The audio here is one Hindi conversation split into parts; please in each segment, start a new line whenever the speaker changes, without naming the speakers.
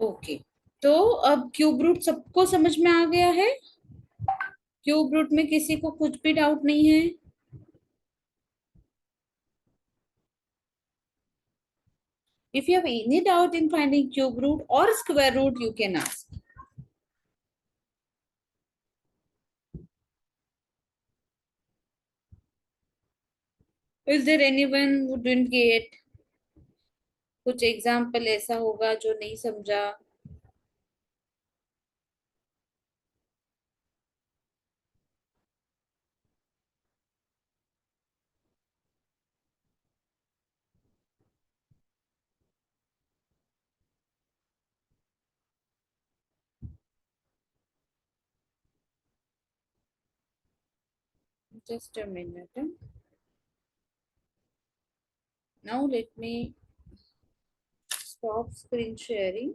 ओके। तो अब क्यूब रूट सबको समझ में आ गया है? क्यूब रूट में किसी को कुछ भी डाउट नहीं है? If you have any doubt in finding cube root or square root, you can ask. Is there anyone who didn't get? कुछ एग्जाम्पल ऐसा होगा जो नहीं समझा? Just a minute. Now let me stop screen sharing.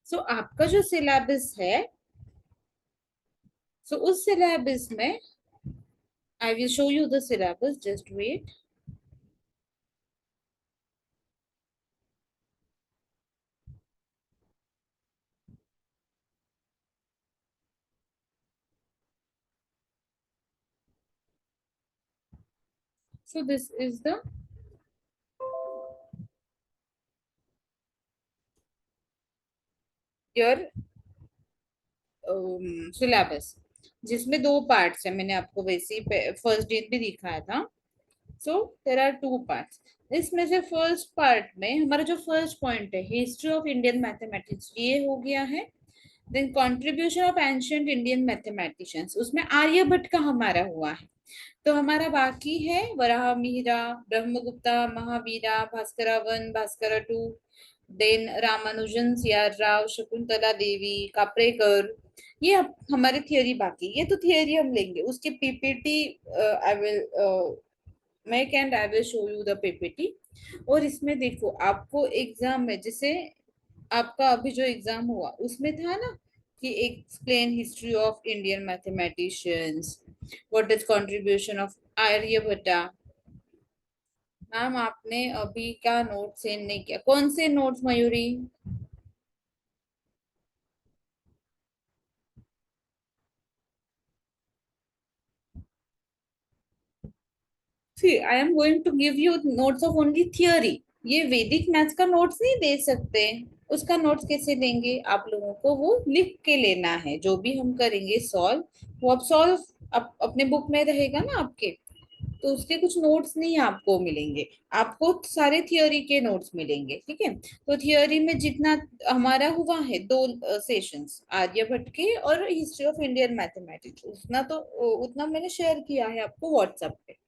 सो आपका जो सिलेबस है, सो उस सिलेबस में I will show you the syllabus, just wait. So this is the your syllabus, जिसमें दो पार्ट्स है। मैंने आपको वैसे ही फर्स्ट डे भी दिखाया था। So there are two parts. इसमें से फर्स्ट पार्ट में हमारा जो फर्स्ट पॉइंट है, हिस्ट्री ऑफ इंडियन मैथमेटिक्स, ये हो गया है। Then contribution of ancient Indian mathematicians, उसमें आर्यभट्ट का हमारा हुआ है। तो हमारा बाकी है Varahamihira, Brahmagupta, Mahavira, Bhaskara one, Bhaskara two, then Ramanujan, C R Rao, Shakuntala Devi, Kaprekar. ये हमारे थियोरी बाकी, ये तो थियोरी हम लेंगे, उसके PPT I will make and I will show you the PPT. और इसमें देखो, आपको एग्जाम में जैसे आपका अभी जो एग्जाम हुआ उसमें था ना कि explain history of Indian mathematicians, what is contribution of Aryabhatta. Ma'am आपने अभी क्या नोट सेंड नहीं किया? कौन से notes Mayuri? See I am going to give you notes of only theory. ये वैदिक मैथ्स का नोट्स नहीं दे सकते। उसका नोट्स कैसे देंगे? आप लोगों को वो लिख के लेना है, जो भी हम करेंगे सॉल्व, वो आप सॉल्व अपने बुक में रहेगा ना आपके। तो उसके कुछ नोट्स नहीं आपको मिलेंगे, आपको सारे थियोरी के नोट्स मिलेंगे, ठीक है। तो थियोरी में जितना हमारा हुआ है, दो सेशंस आर्यभट्ट के और हिस्ट्री ऑफ इंडियन मैथमेटिक्स, उतना तो उतना मैंने शेयर किया है आपको व्हाट्सएप पे।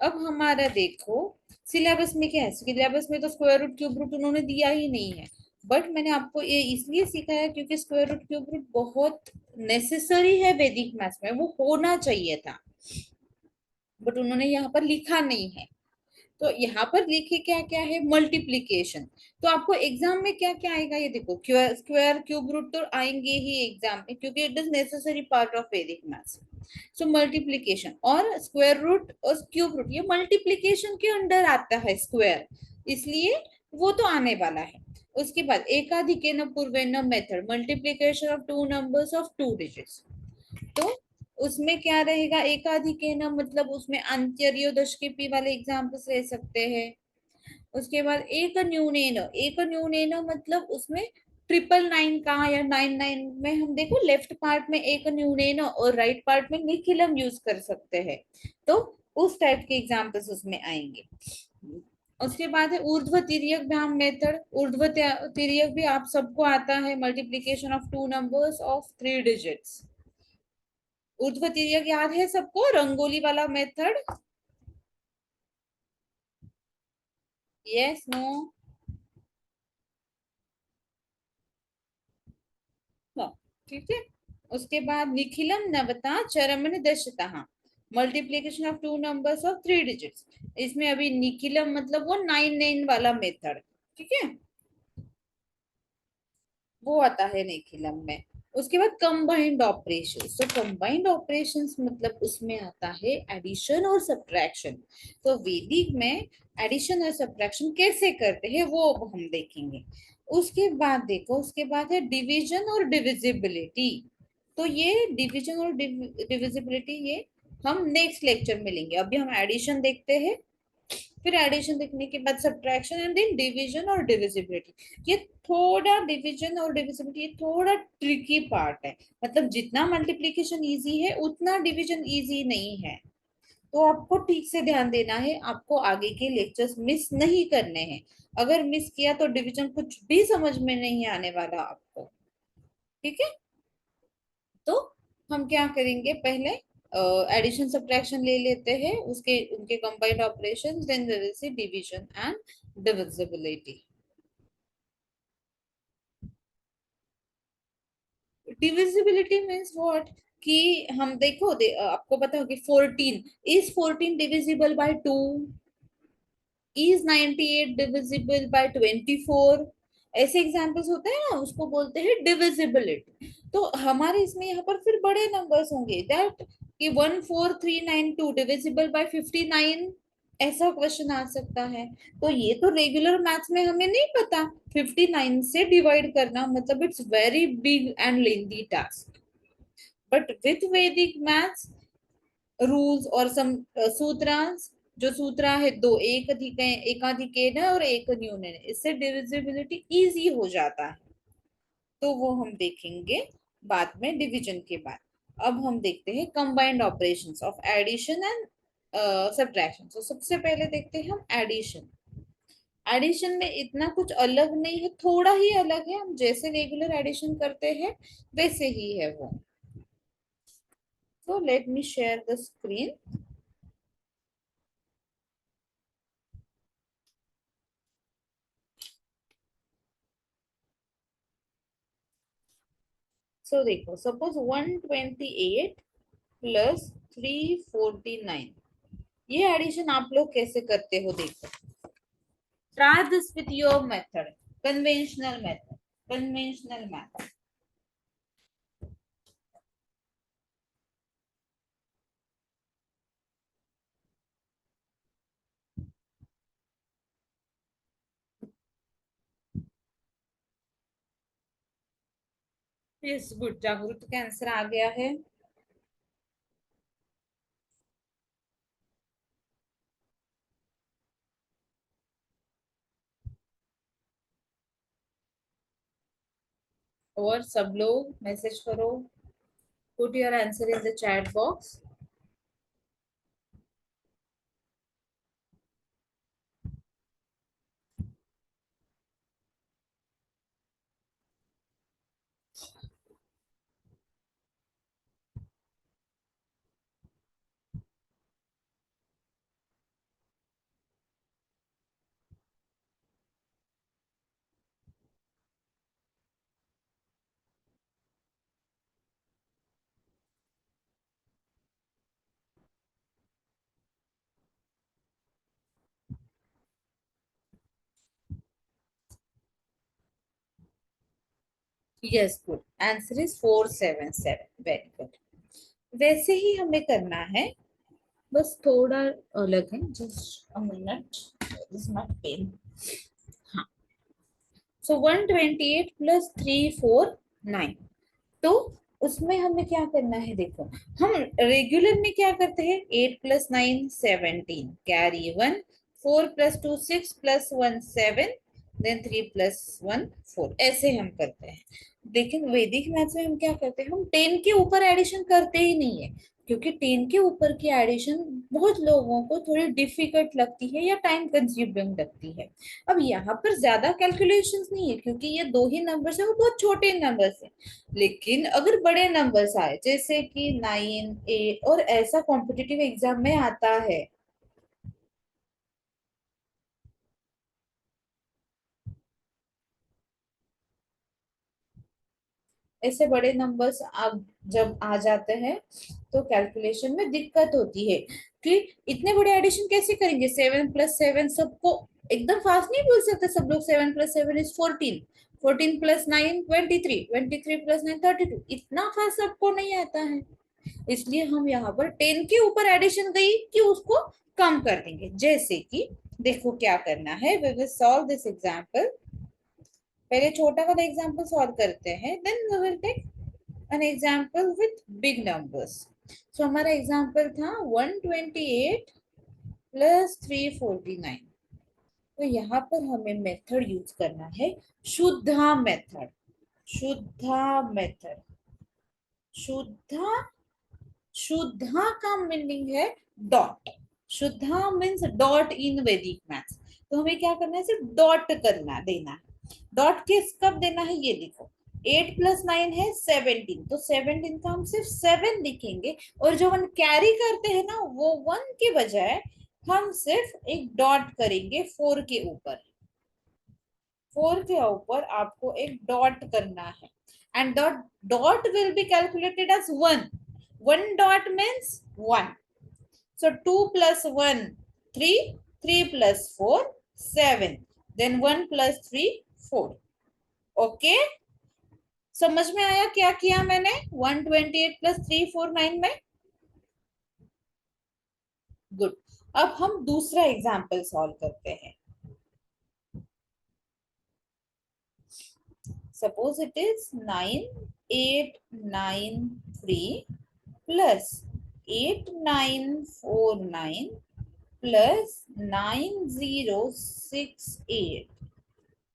अब हमारा देखो सिलेबस में क्या है। सिलेबस में तो स्क्वायर रूट क्यूब रूट उन्होंने दिया ही नहीं है। बट मैंने आपको ये इसलिए सिखाया क्योंकि स्क्वायर रूट क्यूब रूट बहुत नेसेसरी है वैदिक मैथ्स में, वो होना चाहिए था, बट उन्होंने यहाँ पर लिखा नहीं है। तो यहाँ पर लिखे क्या क्या है, मल्टीप्लीकेशन। तो आपको एग्जाम में क्या क्या आएगा ये देखो, स्क्वायर क्यूब रूट तो आएंगे ही एग्जाम में, क्योंकि it is necessary part of वैदिक मैथ्स। सो मल्टीप्लीकेशन और स्क्वायर रूट और क्यूब रूट, ये मल्टीप्लीकेशन के अंडर आता है स्क्वायर, इसलिए वो तो आने वाला है। उसके बाद एकाधिकेन पूर्वेन method, multiplication of two numbers of two digits. तो उसमें क्या रहेगा, एकाधिकेन मतलब उसमें अंत्योदशकेपी वाले एग्जाम्पल्स ले सकते हैं। उसके बाद एक न्यूनेन, एक न्यूनेन मतलब उसमें ट्रिपल नाइन का या नाइन नाइन में हम देखो लेफ्ट पार्ट में एक न्यूनेन और राइट पार्ट में निखिलम यूज कर सकते हैं। तो उस टाइप के एग्जाम्पल्स उसमें आएंगे। उसके बाद है ऊर्ध्व तिर्यक भ्याम मेथड। ऊर्ध्व तिर्यक भी आप सबको आता है, multiplication of two numbers of three digits. ऊर्ध्व तिर्यक याद है सबको, रंगोली वाला मेथड? Yes, no? हाँ, ठीक है। उसके बाद निखिलम नवता चरमन दशतः, multiplication of two numbers of three digits. इसमें अभी निखिलम मतलब वो नाइन नाइन वाला मेथड, ठीक है, वो आता है नेकिलम में। उसके बाद कंबाइंड ऑपरेशंस, तो कंबाइंड ऑपरेशंस मतलब उसमें आता है एडिशन और सब्ट्रैक्शन। तो वैदिक में एडिशन और सब्ट्रैक्शन कैसे करते हैं वो अब हम देखेंगे। उसके बाद देखो, उसके बाद है डिवीजन और डिविजिबिलिटी। तो ये डिवीजन और डिविजिबिलिटी ये हम नेक्स्ट लेक्चर में लेंगे। अभी हम एडिशन देखते हैं, फिर एडिशन देखने के बाद सब्ट्रैक्शन एंड देन डिवीजन और डिविजिबिलिटी। ये थोड़ा डिवीजन और डिविजिबिलिटी ये थोड़ा ट्रिकी पार्ट है। मतलब जितना मल्टीप्लिकेशन इजी है उतना डिवीजन इजी नहीं है। तो आपको ठीक से ध्यान देना है, आपको आगे के लेक्चर्स मिस नहीं करने हैं। अगर मिस किया तो डिवीजन कुछ भी समझ में नहीं आने वाला आपको। ठीक है, तो हम क्या करेंगे, पहले एडिशन सब्ट्रैक्शन ले लेते हैं, उसके उनके combined operation, then there is division and divisibility. Divisibility means what, कि हम देखो आपको पता हो कि 14 is 14 divisible by 2, is 98 divisible by 24। ऐसे एग्जांपल्स होते हैं ना, उसको बोलते हैं डिविजिबिलिटी। तो हमारे इसमें यहाँ पर फिर बड़े नंबर्स होंगे, दैट कि 14392 डिविजिबल बाय 59, ऐसा क्वेश्चन आ सकता है। तो ये तो रेगुलर मैथ्स में हमें नहीं पता 59 से डिवाइड करना, मतलब it's very big and lengthy task. But with वैदिक मैथ्स रूल्स और सम सूत्रांश, जो सूत्रा है दो, एक अधिक एकाधिकेन और एक न्यूनन, इससे डिविजिबिलिटी इजी हो जाता है। तो वो हम देखेंगे बाद में डिवीजन के बाद। अब हम देखते हैं combined operations of addition and subtraction. तो सबसे पहले देखते हैं हम एडिशन। एडिशन में इतना कुछ अलग नहीं है, थोड़ा ही अलग है, हम जैसे रेगुलर एडिशन करते हैं वैसे ही है वो। So let me share the screen. So देखो, सपोज 128 प्लस 349, ये एडिशन आप लोग कैसे करते हो देखो। Try this with your method, conventional method, conventional method. Yes good, जागरूक का आंसर आ गया है। और सब लोग मैसेज करो, put your answer in the chat box. Yes good, answer is 477, very good. वैसे ही हमें करना है, बस थोड़ा अलग है। Just a minute, is my pen. हाँ, सो 128 प्लस 349, तो उसमें हमें क्या करना है देखो। हम रेगुलर में क्या करते हैं, 8 plus 9 17, carry 1, 4 plus 2 6 plus 1 7, then 3 plus 1 4, ऐसे हम करते हैं। लेकिन वैदिक मैथ्स में हम क्या करते हैं, हम 10 के ऊपर एडिशन करते ही नहीं है, क्योंकि 10 के ऊपर की एडिशन बहुत लोगों को थोड़ी डिफिकल्ट लगती है या टाइम कंज्यूमिंग लगती है। अब यहाँ पर ज्यादा कैलकुलेशंस नहीं है, क्योंकि ये दो ही नंबर्स है, वो बहुत छोटे नंबर्स है। लेकिन अगर बड़े नंबर्स आए, जैसे कि 9 8 और ऐसा कॉम्पिटिटिव एग्जाम में आता है, ऐसे बड़े नंबर्स अब जब आ जाते हैं तो कैलकुलेशन में दिक्कत होती है कि इतने बड़े एडिशन कैसे करेंगे, 7 प्लस 7 सबको एकदम फास्ट नहीं बोल सकते सब लोग। 7 + 7 = 14, 14 + 9 = 23, 23 + 9 = 32। इतना फास्ट सबको नहीं आता है। इसलिए हम यहाँ पर 10 के ऊपर एडिशन गई कि उसको कम कर देंगे। जैसे कि देखो क्या करना है, we will solve this example. पहले छोटा वाला एग्जांपल सॉल्व करते हैं, then we will take an example with big numbers. So हमारा एग्जांपल था 128 + 349। तो यहाँ पर हमें मेथड यूज करना है, शुद्धा मेथड। शुद्धा मेथड, शुद्धा, शुद्धा का मीनिंग है डॉट। शुद्धा मीन्स डॉट इन वैदिक मैथ्स। तो हमें क्या करना है, सिर्फ डॉट करना देना है। डॉट किस कब देना है ये देखो, 8 + 9 है 17, तो 17 का हम सिर्फ 7 लिखेंगे। और जो वन कैरी करते हैं ना, वो 1 के बजाय हम सिर्फ एक डॉट करेंगे 4 के ऊपर। 4 के ऊपर आपको एक डॉट करना है। And dot, dot will be calculated as 1। 1 dot means 1। So 2 + 1 3, 3 + 4 7, then 1 + 3 4। Okay, समझ में आया क्या किया मैंने 128 + 349 में? गुड। अब हम दूसरा एग्जाम्पल सॉल्व करते हैं। सपोज इट इज 9893 + 8949 + 9068,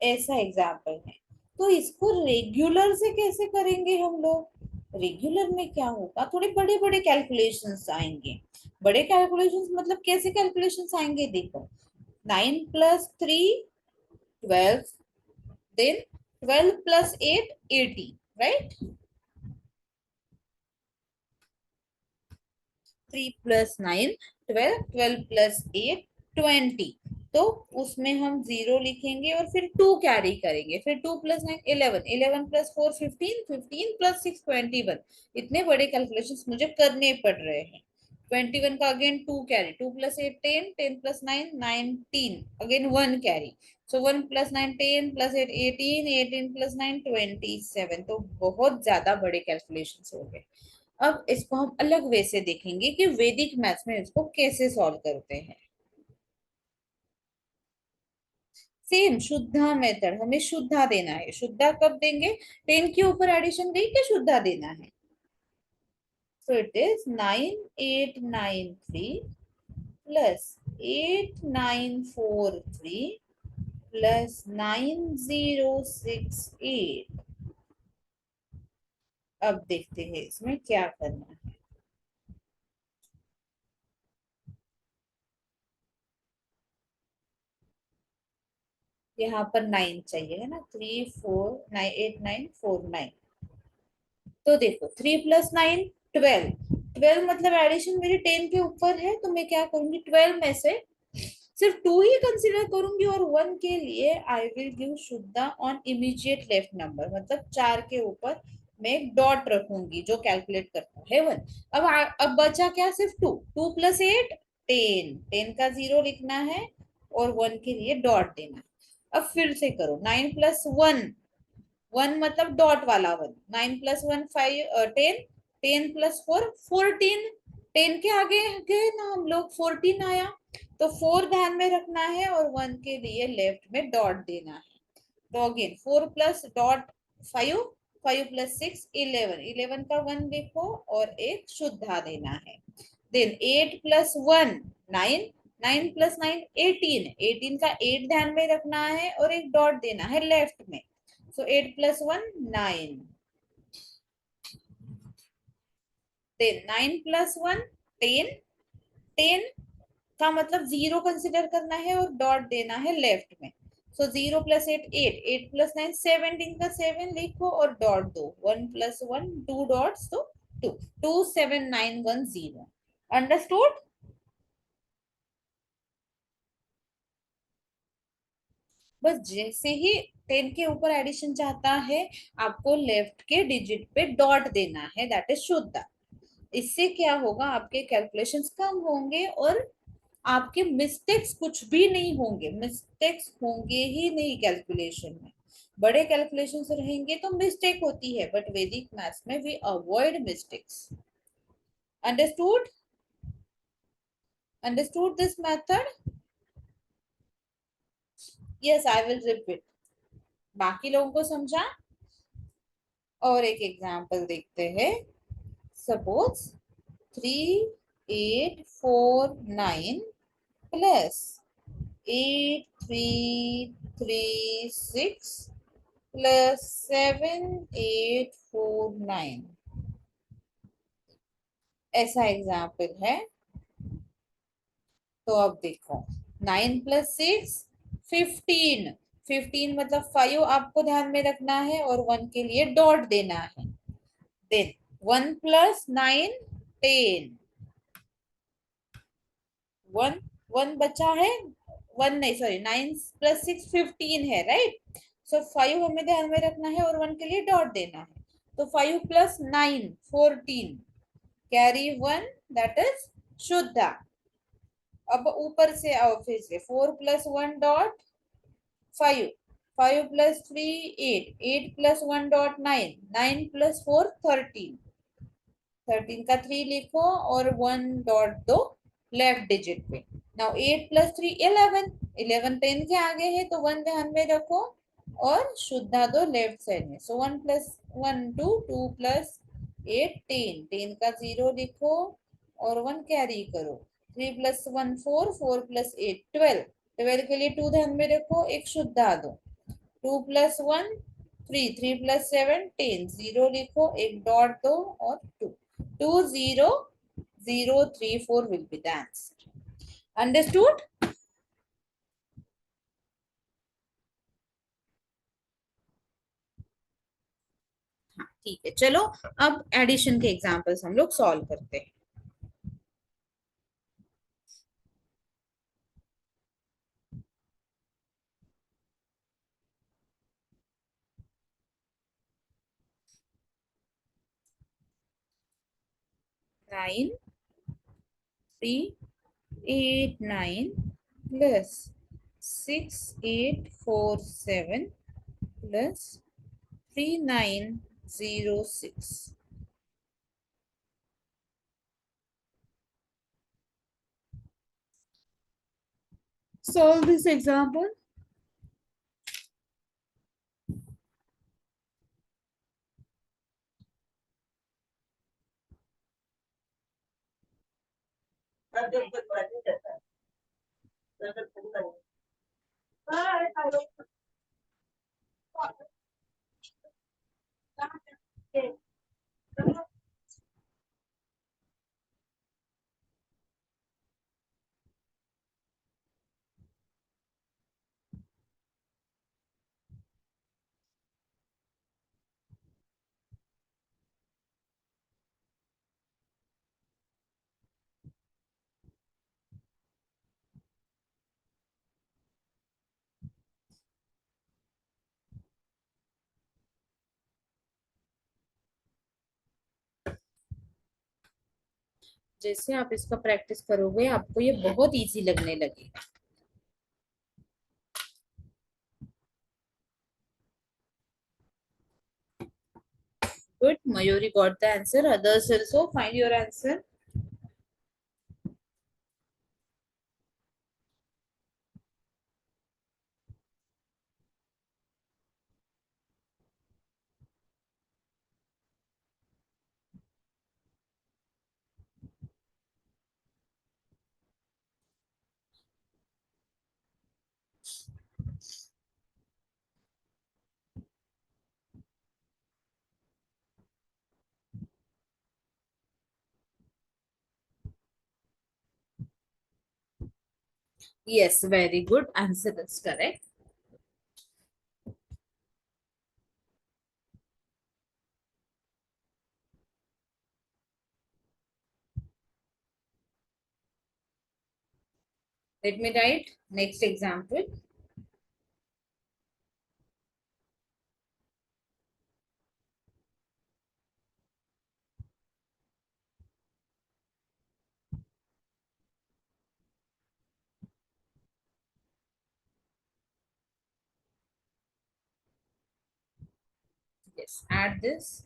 ऐसा एग्जाम्पल है। तो इसको रेगुलर से कैसे करेंगे हम लोग? रेगुलर में क्या होगा, थोड़े बड़े बड़े कैलकुलेशंस आएंगे। बड़े कैलकुलेशंस मतलब कैसे कैलकुलेशंस आएंगे देखो, 9 + 3 12, देन 12 + 8 80, राइट। 3 + 9 12, 12 + 8 20। तो उसमें हम 0 लिखेंगे और फिर 2 कैरी करेंगे, फिर 2 + 9 11, 11 + 4 15, 15 + 6 21। इतने बड़े कैलकुलेशंस मुझे करने पड़ रहे हैं। 21 का अगेन 2 कैरी, 2 + 8 10, 10 + 9 19, अगेन 1 कैरी। सो 1 + 9 10 + 8 18, 18 + 9 27। तो बहुत ज्यादा बड़े कैलकुलेशंस हो गए। अब इसको हम अलग वे से देखेंगे कि वैदिक मैथ्स में इसको कैसे सॉल्व करते हैं। सेम शुद्धा मेथड, हमें शुद्धा देना है। शुद्धा कब देंगे, 10 के ऊपर एडिशन गई कि शुद्धा देना है। So it is 9893 + 8943 + 9068। अब देखते हैं इसमें क्या करना है। यहाँ पर 9 चाहिए है ना, 3498 9 तो देखो 3 + 9 12, 12 मतलब एडिशन मेरी 10 के ऊपर है, तो मैं क्या करूंगी 12 में से सिर्फ 2 ही कंसीडर करूंगी, और 1 के लिए आई विल गिव शुद्धा ऑन इमीडिएट लेफ्ट नंबर, मतलब 4 के ऊपर मैं एक डॉट रखूंगी जो कैलकुलेट करता है 1। अब बचा क्या, सिर्फ 2, 2 + 8 10, 10 का 0 लिखना है और 1 के लिए डॉट देना है। अब फिर से करो, 9 + 1, 1 मतलब डॉट वाला 1, 9 + 1 5 10, 10 + 4 14, 10 के आगे गए ना हम लोग, 14 आया। तो 4 ध्यान में रखना है और 1 के लिए लेफ्ट में डॉट देना है। तो अगेन 4 + डॉट 5, 5 + 6 11, 11 का 1 देखो और एक शुद्धा देना है। देन 8 + 1 9, 9 + 9 18, 18 का 8 ध्यान में रखना है और एक डॉट देना है लेफ्ट में। सो 8 + 1 9, देन 9 + 1 10, 10 का मतलब 0 कंसिडर करना है और डॉट देना है लेफ्ट में। सो 0 + 8 8, 8 + 9 17 का 7 लिखो और डॉट दो, 1 + 1 2 डॉट्स, तो 2, 2 7 9 1 0। अंडरस्टूड? बस जैसे ही 10 के ऊपर एडिशन चाहता है, आपको लेफ्ट के डिजिट पे डॉट देना है, दैट इज शुद्ध। इससे क्या होगा, आपके कैलकुलेशंस कम होंगे और आपके मिस्टेक्स कुछ भी नहीं होंगे, मिस्टेक्स होंगे ही नहीं कैलकुलेशन में। बड़े कैलकुलेशन रहेंगे तो मिस्टेक होती है, बट वैदिक मैथ्स में we avoid mistakes. Understood? Understood this method? Yes, I will repeat. बाकी लोगों को समझा? और एक एग्जांपल देखते हैं। सपोज 3849 प्लस 8336 प्लस 7849, ऐसा एग्जाम्पल है। तो अब देखो, 9 + 6 15। 15 मतलब 5 आपको ध्यान में रखना है और 1 के लिए डॉट देना है। देन 1 + 9 10। 1 1 बचा है, 1 नहीं सॉरी, 9 + 6 15 है, राइट। सो 5 हमें ध्यान में रखना है और 1 के लिए डॉट देना है। तो 5 + 9 14, कैरी 1, दैट इज शुद्धा। अब ऊपर से आओ फिर से, 4 + 1 डॉट 5, 5 + 3 8, 8 + 1 डॉट 9, 9 + 4 13, 13 का 3 लिखो और 1 डॉट दो लेफ्ट डिजिट पे। नाउ 8 + 3 11, 11 10 के आगे है तो 1 ध्यान में रखो और शुद्धा दो लेफ्ट साइड में। सो 1 + 1 2, 2 + 8 10, 10 का 0 लिखो और 1 कैरी करो। 3 + 1 4, 4 + 8 12, 12 के लिए 2 ध्यान में रखो, एक शुद्धा दो। 2 + 1 3, 3 + 7 10, 0 लिखो, एक डॉट दो और 2, 2 0 0 3 4 will be the answer. Understood? हाँ ठीक है, चलो अब एडिशन के एग्जांपल्स हम लोग सॉल्व करते हैं। Nine 3 8 9 plus 6 8 4 7 plus 3 9 0 6। Solve this example. जैसे आप इसका प्रैक्टिस करोगे आपको ये बहुत इजी लगने लगेगा। Good, Mayuri got the answer. Others also find your answer. Yes, very good. Answer is correct. Let me write next example. Yes, add this.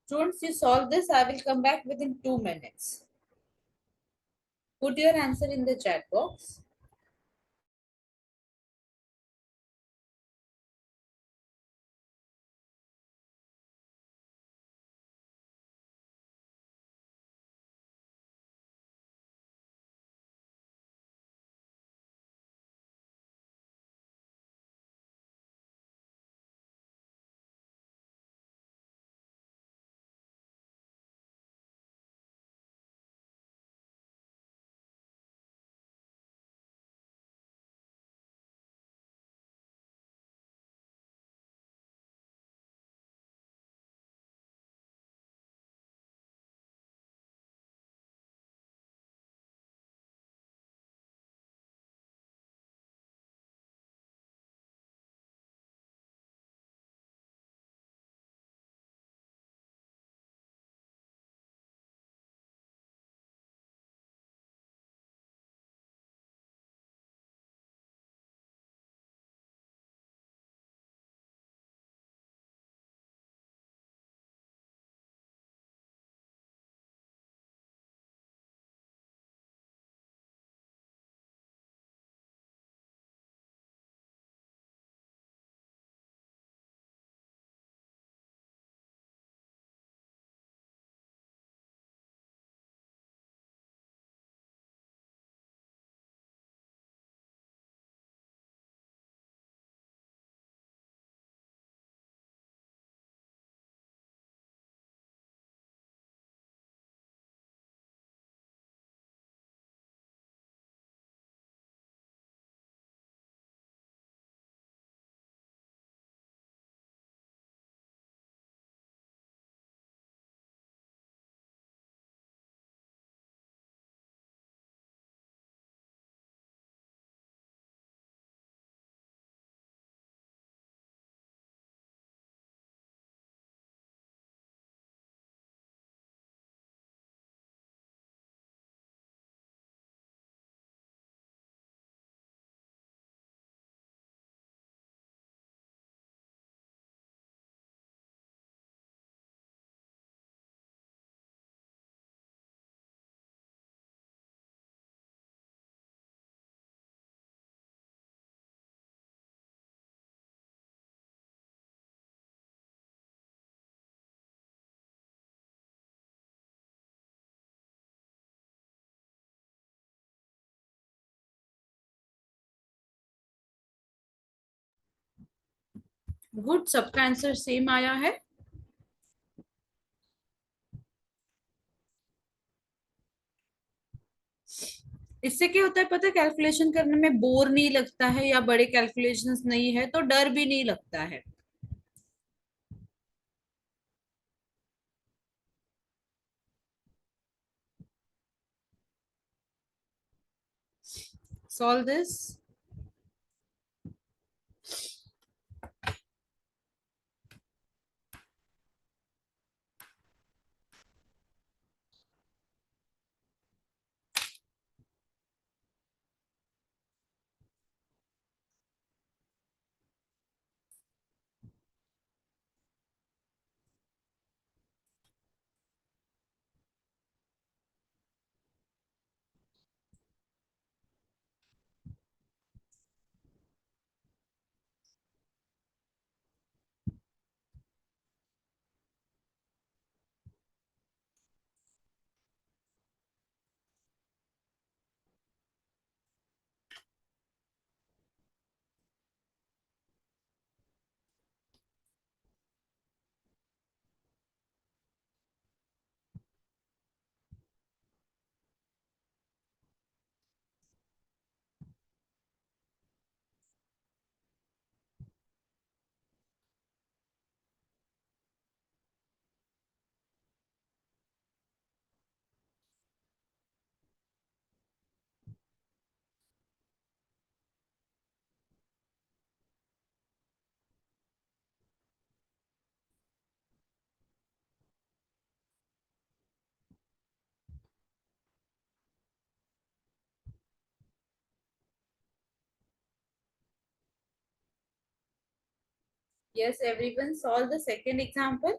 Once you solve this, I will come back within 2 minutes. Put your answer in the chat box. Good, सबका आंसर सेम आया है। इससे क्या होता है पता है, कैलकुलेशन करने में बोर नहीं लगता है, या बड़े कैलकुलेशंस नहीं है तो डर भी नहीं लगता है। Solve this. Yes, everyone solve the second example.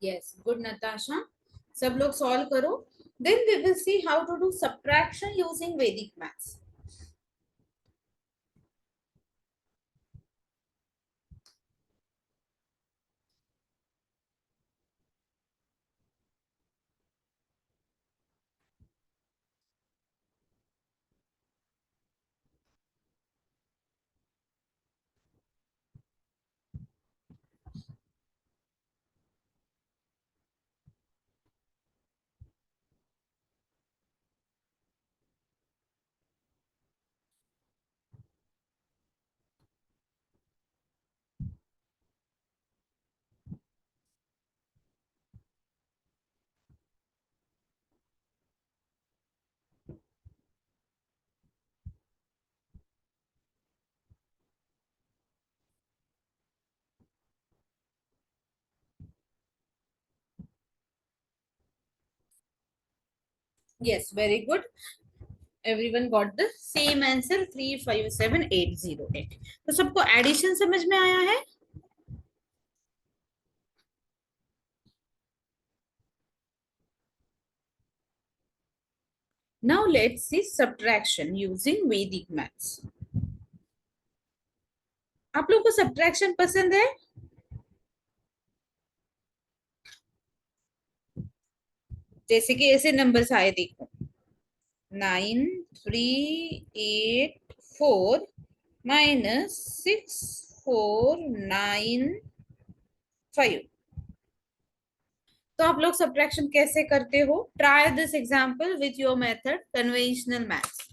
Yes, good Natasha. सब लोग solve करो. Then we will see how to do subtraction using Vedic maths. Yes, very good. Everyone got the same answer 357808. तो सबको एडिशन समझ में आया है? Now let's see subtraction using Vedic maths. आप लोगों को सब्ट्रैक्शन पसंद है? जैसे कि ऐसे नंबर्स आए देखो, 9384 माइनस 6495. तो आप लोग सब्ट्रैक्शन कैसे करते हो? Try this example with your method conventional maths.